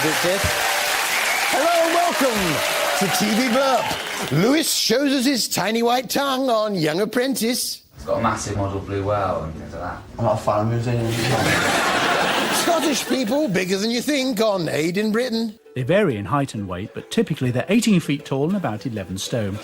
as it says. Hello and welcome to TV Burp. Lewis shows us his tiny white tongue on Young Apprentice. It's got a massive model blue whale and things like that. I'm not a fan of museums. Scottish people bigger than you think on Aid in Britain. They vary in height and weight, but typically they're 18 feet tall and about 11 stone.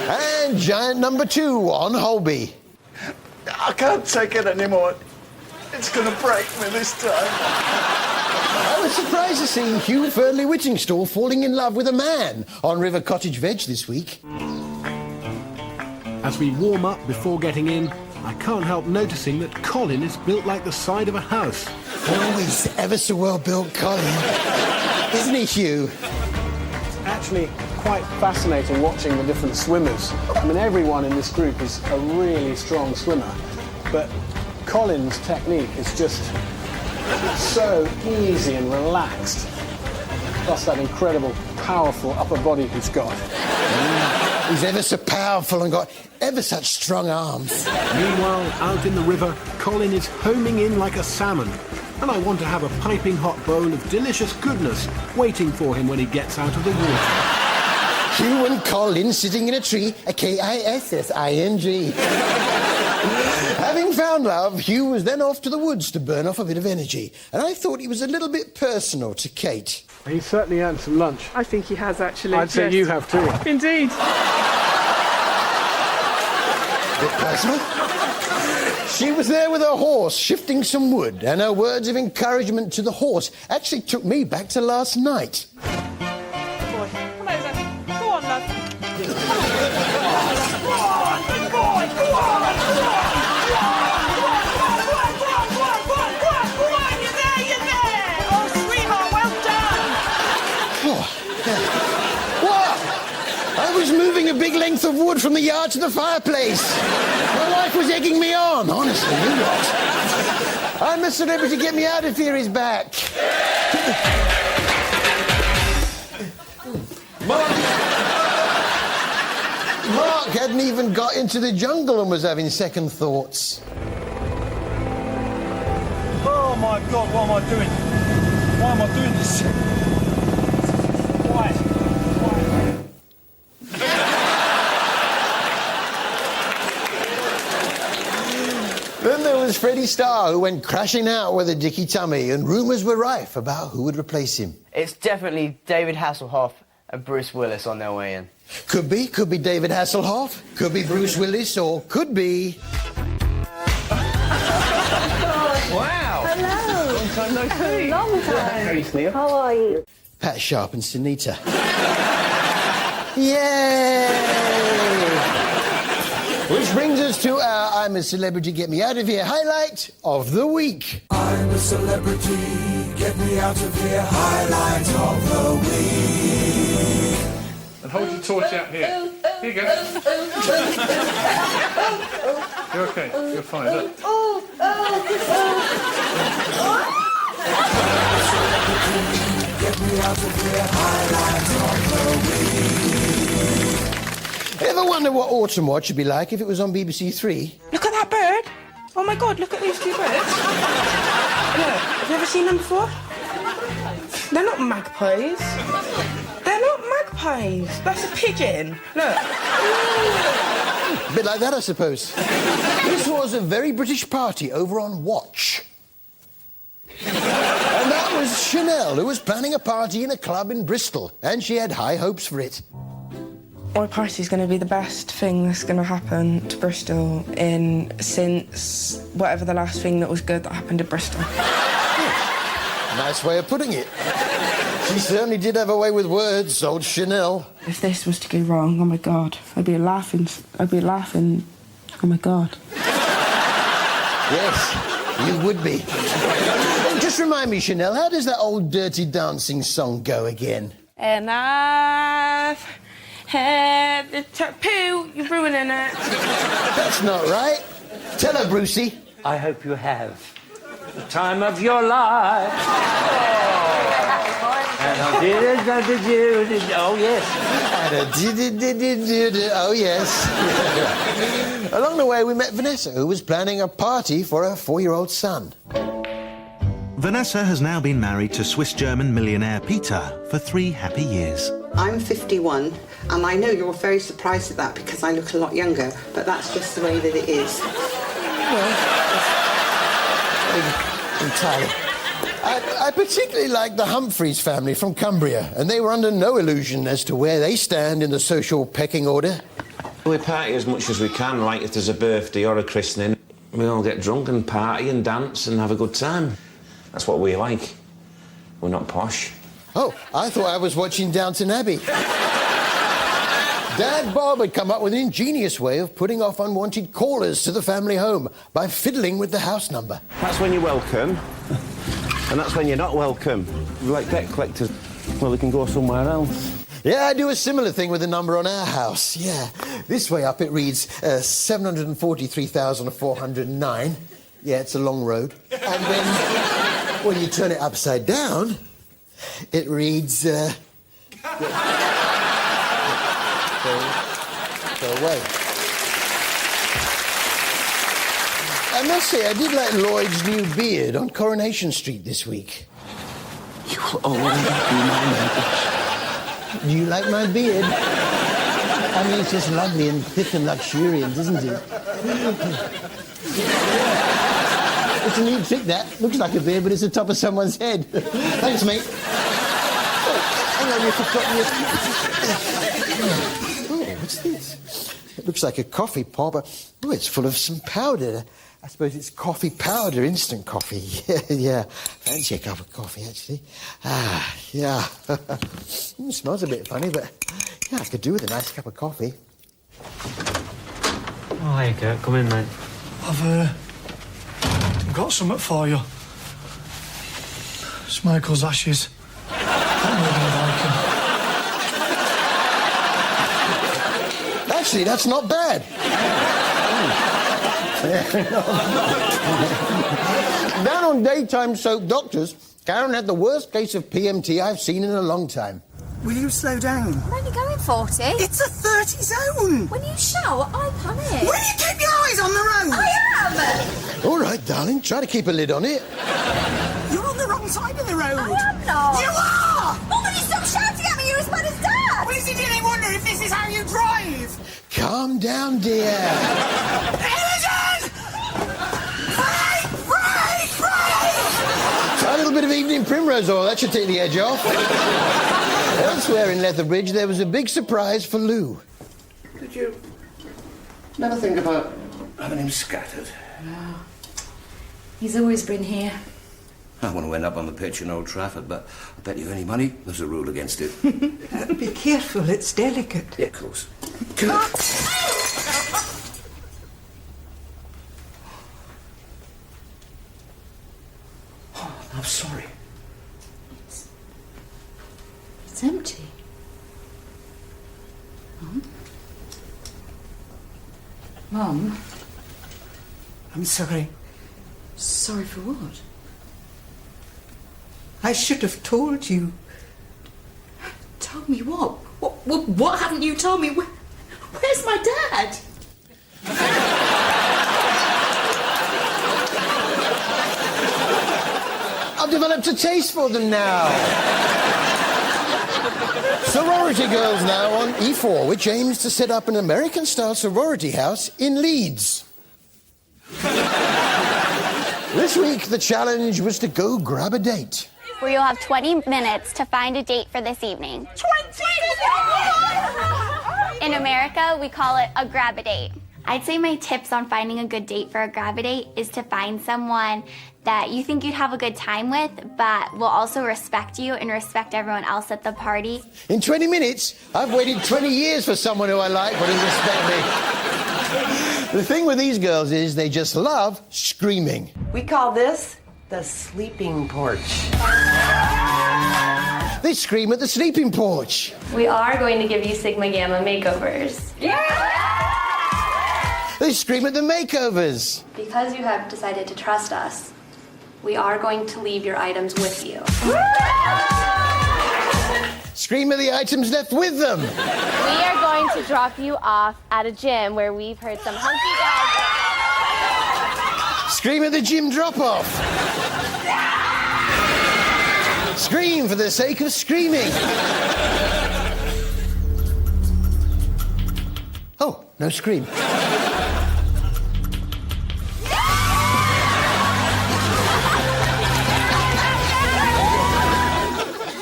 And giant number 2 on Holby. I can't take it anymore. It's going to break me this time. I was surprised to see Hugh Fernley-Whittingstall falling in love with a man on River Cottage Veg this week. As we warm up before getting in, I can't help noticing that Colin is built like the side of a house. Oh, he's ever so well built, Colin. Isn't he, Hugh? Actually quite fascinating watching the different swimmers. I mean, everyone in this group is a really strong swimmer, but Colin's technique is just so easy and relaxed. Plus that incredible, powerful upper body he's got. He's ever so powerful and got ever such strong arms. Meanwhile, out in the river, Colin is homing in like a salmon. And I want to have a piping hot bowl of delicious goodness waiting for him when he gets out of the water. Hugh and Colin sitting in a tree, a Kissing. Having found love, Hugh was then off to the woods to burn off a bit of energy. And I thought he was a little bit personal to Kate. He certainly earned some lunch. I think he has, actually. I'd say you have too. Indeed. Bit personal. She was there with her horse, shifting some wood, and her words of encouragement to the horse actually took me back to last night. Boy, come over. Go on, love. I was moving a big length of wood from the yard to the fireplace. My wife was egging me on, honestly, you lot. I'm a celebrity, get me out of here, he's back. Mark hadn't even got into the jungle and was having second thoughts. Oh my God, what am I doing? Why am I doing this? Why? Then there was Freddie Starr, who went crashing out with a dicky tummy, and rumours were rife about who would replace him. It's definitely David Hasselhoff and Bruce Willis on their way in. Could be David Hasselhoff, could be Bruce Willis, or could be... Wow! Hello. Long time no see. Long time. How are you? Pat Sharp and Sinitta. Yay! Which brings us to our I'm a Celebrity, Get Me Out of Here highlight of the week. I'm a celebrity, get me out of here, highlight of the week. And hold your torch out here. Here you go. You're okay. You're fine. Look. Get me out of here, highlight of the week. Ever wonder what Autumn Watch would be like if it was on BBC Three? Look at that bird. Oh my God, look at these two birds. Look, have you ever seen them before? They're not magpies. They're not magpies. That's a pigeon. Look. A bit like that, I suppose. This was a very British party over on Watch. And that was Chanel, who was planning a party in a club in Bristol, and she had high hopes for it. My party's going to be the best thing that's going to happen to Bristol since whatever the last thing that was good that happened to Bristol. Nice way of putting it. She certainly did have a way with words, old Chanel. If this was to go wrong, oh my God, I'd be laughing, oh my God. Yes, you would be. Just remind me, Chanel, how does that old Dirty Dancing song go again? And I've had the poo, you're ruining it. That's not right. Tell her, Brucey. I hope you have the time of your life. And I did, oh yes. And I did, oh yes. Along the way, we met Vanessa, who was planning a party for her 4-year-old son. Vanessa has now been married to Swiss-German millionaire Peter for 3 happy years. I'm 51, and I know you're very surprised at that because I look a lot younger, but that's just the way that it is. Well, entirely. I particularly like the Humphreys family from Cumbria, and they were under no illusion as to where they stand in the social pecking order. We party as much as we can, like if there's a birthday or a christening. We all get drunk and party and dance and have a good time. That's what we like. We're not posh. Oh, I thought I was watching Downton Abbey. Dad Bob had come up with an ingenious way of putting off unwanted callers to the family home by fiddling with the house number. That's when you're welcome, and that's when you're not welcome. Like debt collectors, well, they can go somewhere else. Yeah, I do a similar thing with the number on our house, yeah. This way up it reads 743,409. Yeah, it's a long road. And then when you turn it upside down, it reads... Go away. I must say, I did like Lloyd's new beard on Coronation Street this week. You will always be my neighbour. Do you like my beard? I mean, it's just lovely and thick and luxuriant, isn't it? It's a neat trick, that. Looks like a beard, but it's the top of someone's head. Thanks, mate. Oh, hang on, you forgot your... Oh, what's this? It looks like a coffee pot, but... Oh, it's full of some powder. I suppose it's coffee powder, instant coffee. Yeah. Fancy a cup of coffee, actually. Ah, yeah. Smells a bit funny, but yeah, I could do with a nice cup of coffee. Oh, hiya, Kurt. Come in, mate. I've got something for you. It's Michael's ashes. I'm really gonna like him. Actually, that's not bad. Down on daytime soap doctors, Karen had the worst case of PMT I've seen in a long time. Will you slow down? I'm only going 40. It's a 30 zone. When you shout, I panic. Will you keep your eyes on the road? I am! All right, darling, try to keep a lid on it. You're on the wrong side of the road. I am not. You are! Well, then you stop shouting at me, you're as bad as Dad! Well, is it any wonder if this is how you drive? Calm down, dear. Imogen! Brake! Try a little bit of evening primrose oil, that should take the edge off. Elsewhere in Lethbridge, there was a big surprise for Lou. Did you never think about having him scattered? No. He's always been here. I want to end up on the pitch in Old Trafford, but I bet you any money there's a rule against it. Be careful, it's delicate. Yeah, of course. Oh, I'm sorry. It's empty. Mum? I'm sorry. Sorry for what? I should have told you. Told me what? What haven't you told me? Where's my dad? I've developed a taste for them now. Sorority Girls now on E4, which aims to set up an American-style sorority house in Leeds. This week, the challenge was to go grab a date. Where you'll have 20 minutes to find a date for this evening. 20! In America, we call it a grab-a-date. I'd say my tips on finding a good date for a grab-a-date is to find someone that you think you'd have a good time with, but will also respect you and respect everyone else at the party. In 20 minutes, I've waited 20 years for someone who I like but who respect me. The thing with these girls is they just love screaming. We call this the sleeping porch. They scream at the sleeping porch. We are going to give you Sigma Gamma makeovers. They scream at the makeovers. Because you have decided to trust us, we are going to leave your items with you. Scream at the items left with them. We are going to drop you off at a gym where we've heard some hunky dogs. Scream at the gym drop-off. Scream for the sake of screaming. Oh, no scream.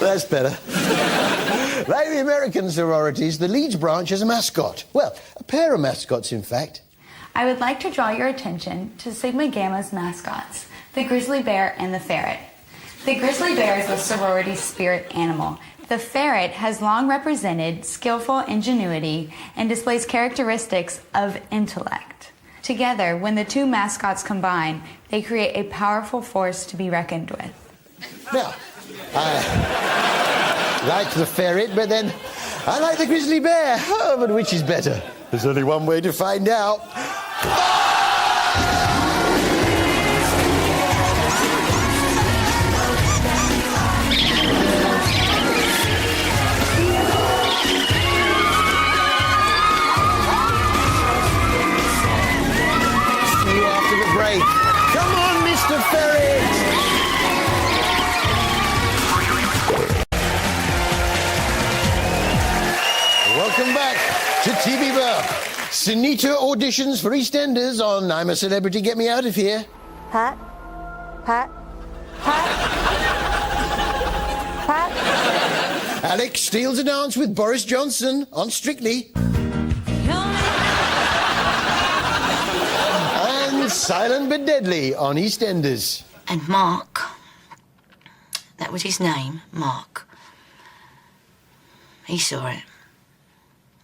That's better. Like the American sororities, the Leeds branch has a mascot. Well, a pair of mascots, in fact. I would like to draw your attention to Sigma Gamma's mascots, the grizzly bear and the ferret. The grizzly bear is a sorority spirit animal. The ferret has long represented skillful ingenuity and displays characteristics of intellect. Together, when the two mascots combine, they create a powerful force to be reckoned with. Now, I like the ferret, but then I like the grizzly bear. Oh, but which is better? There's only one way to find out. See you after the break. Come on, Mr. Ferret! Welcome back to TV Burp. Sinitta auditions for EastEnders on I'm a Celebrity, Get Me Out of Here. Pat? Pat? Pat? Pat? Alex steals a dance with Boris Johnson on Strictly. And Silent but Deadly on EastEnders. And Mark, that was his name, Mark. He saw it.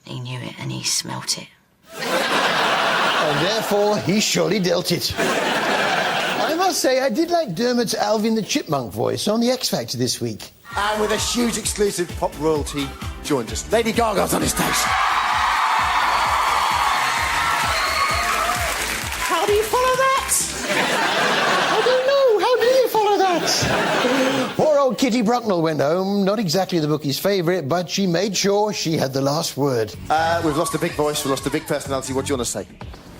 He knew it and he smelt it. And therefore, he surely dealt it. I must say, I did like Dermot's Alvin the Chipmunk voice on the X Factor this week. And with a huge exclusive pop royalty joined us. Lady Gaga's on his station. How do you follow that? I don't know. How do you follow that? Poor old Kitty Brucknell went home. Not exactly the bookie's favourite, but she made sure she had the last word. We've lost a big voice, we've lost a big personality. What do you want to say?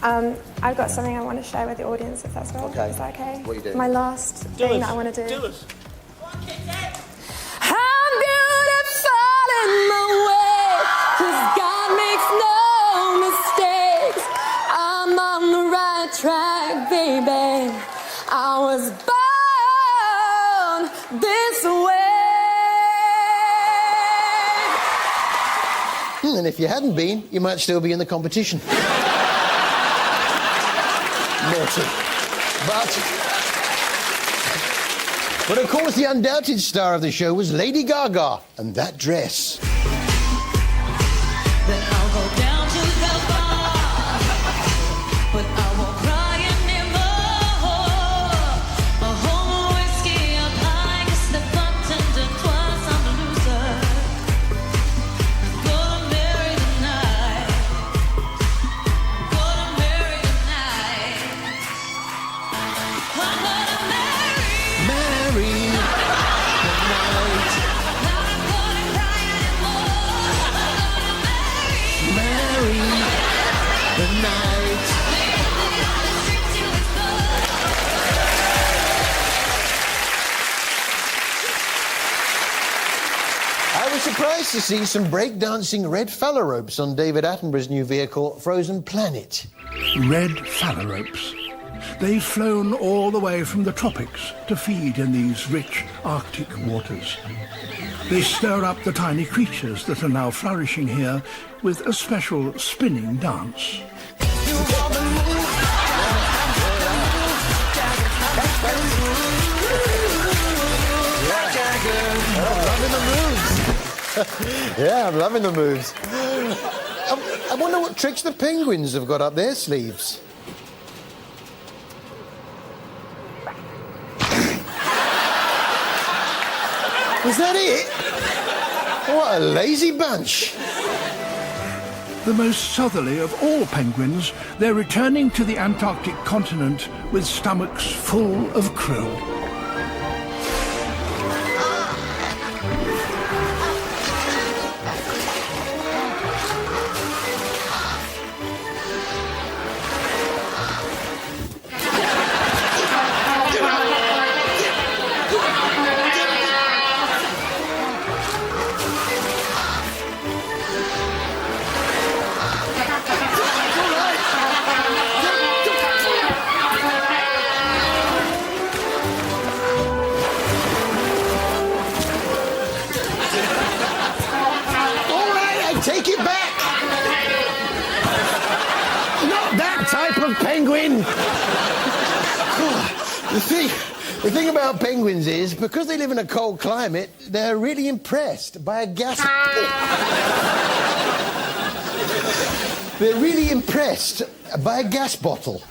I've got something I want to share with the audience, if that's right. Okay. Is that okay? What are you doing? My last thing that I want to do. Do us. I'm beautiful in my way, 'cause God makes no mistakes. I'm on the right track, baby. I was born this way. And if you hadn't been, you might still be in the competition. Naughty. But of course, the undoubted star of the show was Lady Gaga, and that dress. I was surprised to see some breakdancing red phalaropes on David Attenborough's new vehicle, Frozen Planet. Red phalaropes. They've flown all the way from the tropics to feed in these rich Arctic waters. They stir up the tiny creatures that are now flourishing here with a special spinning dance. Yeah, I'm loving the moves. I wonder what tricks the penguins have got up their sleeves. Was that it? What a lazy bunch. The most southerly of all penguins, they're returning to the Antarctic continent with stomachs full of krill. That type of penguin! The thing about penguins is, because they live in a cold climate, they're really impressed by a gas... They're really impressed by a gas bottle.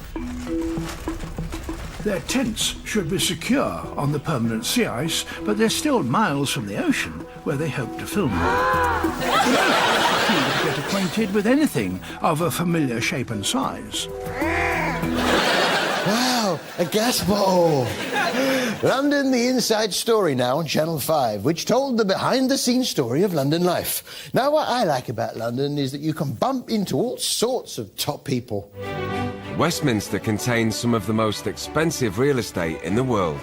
Their tents should be secure on the permanent sea ice, but they're still miles from the ocean, where they hope to film. To get acquainted with anything of a familiar shape and size. Wow, a gas bottle. London, the Inside Story now on Channel 5, which told the behind-the-scenes story of London life. Now, what I like about London is that you can bump into all sorts of top people. Westminster contains some of the most expensive real estate in the world.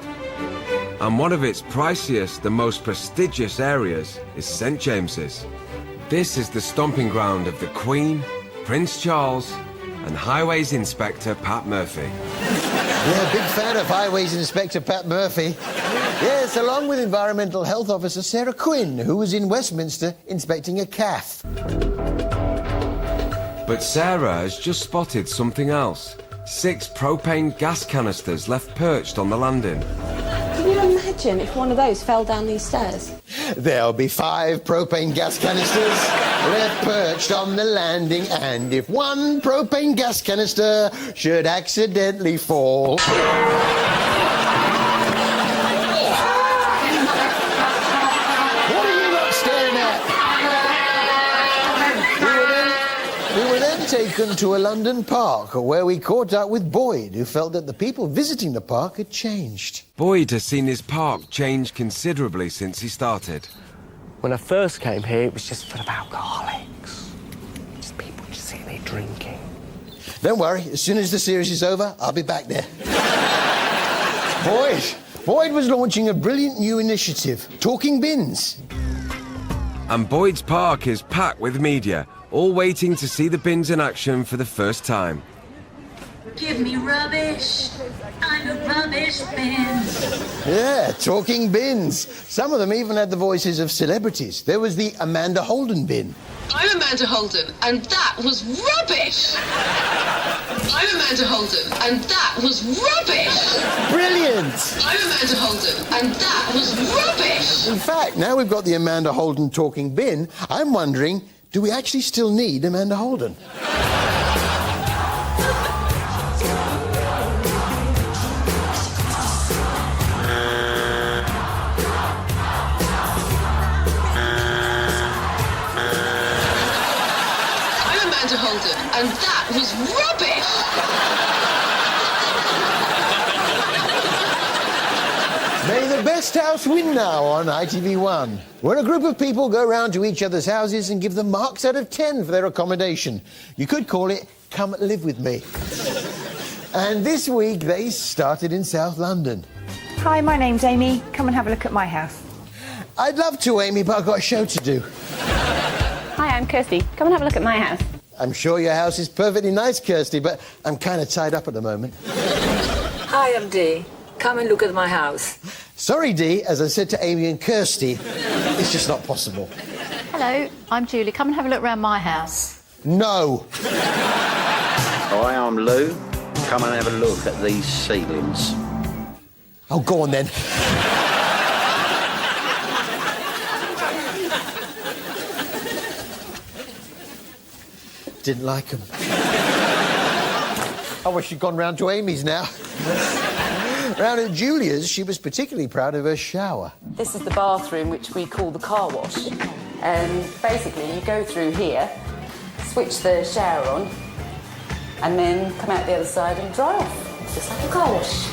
And one of its priciest and most prestigious areas is St James's. This is the stomping ground of the Queen, Prince Charles, and Highways Inspector Pat Murphy. Yeah, big fan of Highways Inspector Pat Murphy. Yes, along with Environmental Health Officer Sarah Quinn, who was in Westminster inspecting a calf. But Sarah has just spotted something else. 6 propane gas canisters left perched on the landing. Can you imagine if one of those fell down these stairs? There'll be 5 propane gas canisters left perched on the landing, and if one propane gas canister should accidentally fall... What are you not staring at? We were then taken to a London park, where we caught up with Boyd, who felt that the people visiting the park had changed. Boyd has seen his park change considerably since he started. When I first came here, it was just full of alcoholics. Just people just sitting there drinking. Don't worry, as soon as the series is over, I'll be back there. Boyd was launching a brilliant new initiative, Talking Bins. And Boyd's park is packed with media, all waiting to see the bins in action for the first time. Give me rubbish. I'm a rubbish bin. Yeah, Talking Bins. Some of them even had the voices of celebrities. There was the Amanda Holden bin. I'm Amanda Holden, and that was rubbish. I'm Amanda Holden, and that was rubbish. Brilliant. I'm Amanda Holden, and that was rubbish. In fact, now we've got the Amanda Holden Talking Bin, I'm wondering, do we actually still need Amanda Holden? And that was rubbish! May the best house win now on ITV1, where a group of people go round to each other's houses and give them marks out of 10 for their accommodation. You could call it Come Live With Me. And this week they started in South London. Hi, my name's Amy. Come and have a look at my house. I'd love to, Amy, but I've got a show to do. Hi, I'm Kirsty. Come and have a look at my house. I'm sure your house is perfectly nice, Kirsty, but I'm kind of tied up at the moment. Hi, I'm Dee. Come and look at my house. Sorry, Dee, as I said to Amy and Kirsty, it's just not possible. Hello, I'm Julie. Come and have a look around my house. No. Hi, I'm Lou. Come and have a look at these ceilings. Oh, go on then. Didn't like them. I wish she'd gone round to Amy's now. Round at Julia's, she was particularly proud of her shower. This is the bathroom, which we call the car wash. Basically, you go through here, switch the shower on, and then come out the other side and dry off, just like a car wash.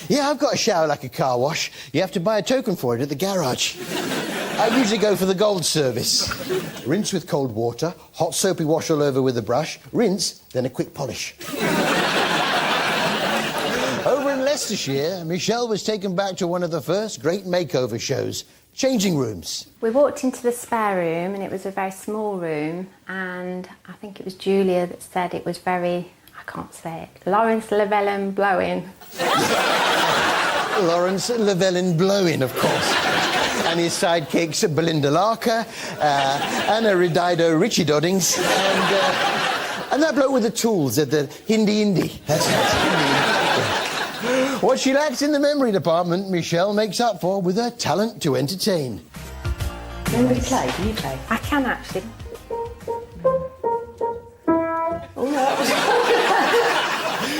Yeah, I've got a shower like a car wash. You have to buy a token for it at the garage. I usually go for the gold service. Rinse with cold water, hot soapy wash all over with a brush, rinse, then a quick polish. Over in Leicestershire, Michelle was taken back to one of the first great makeover shows, changing rooms. We walked into the spare room and it was a very small room, and I think it was Julia that said it was very, I can't say it, Lawrence Llewellyn blowing. Lawrence Llewellyn blowing, of course. And his sidekicks, Belinda Larker, Anna Ridido, Richie Doddings, And that bloke with the tools at the Hindi. That's Hindi. What she lacks in the memory department, Michelle makes up for with her talent to entertain. Anybody play? Do you play? I can actually. Oh, no, that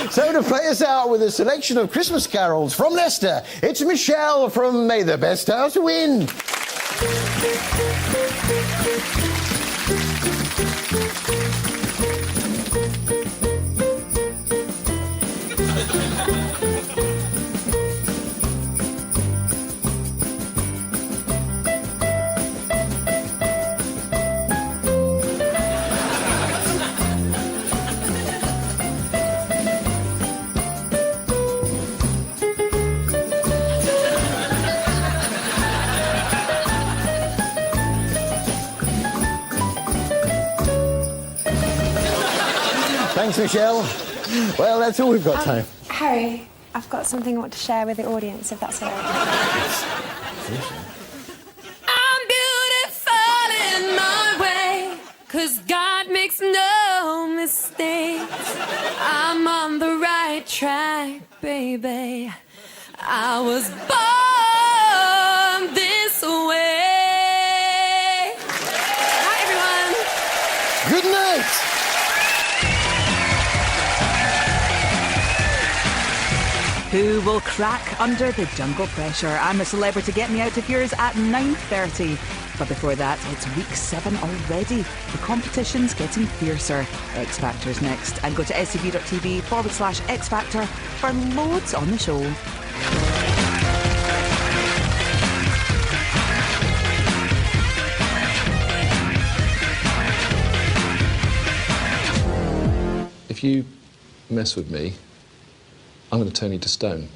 was... So to play us out with a selection of Christmas carols from Leicester, it's Michelle from May the Best House Win. Thanks, Michelle. Well, that's all we've got time. Harry, I've got something I want to share with the audience, if that's all right. I'm beautiful in my way, 'cause God makes no mistakes. I'm on the right track, baby. I was born this way. Hi, everyone. Good night. Who will crack under the jungle pressure? I'm a Celebrity Get Me Out of Yours at 9:30. But before that, it's week 7 already. The competition's getting fiercer. X Factor's next. And go to scb.tv/X Factor for loads on the show. If you mess with me, I'm going to turn you to stone.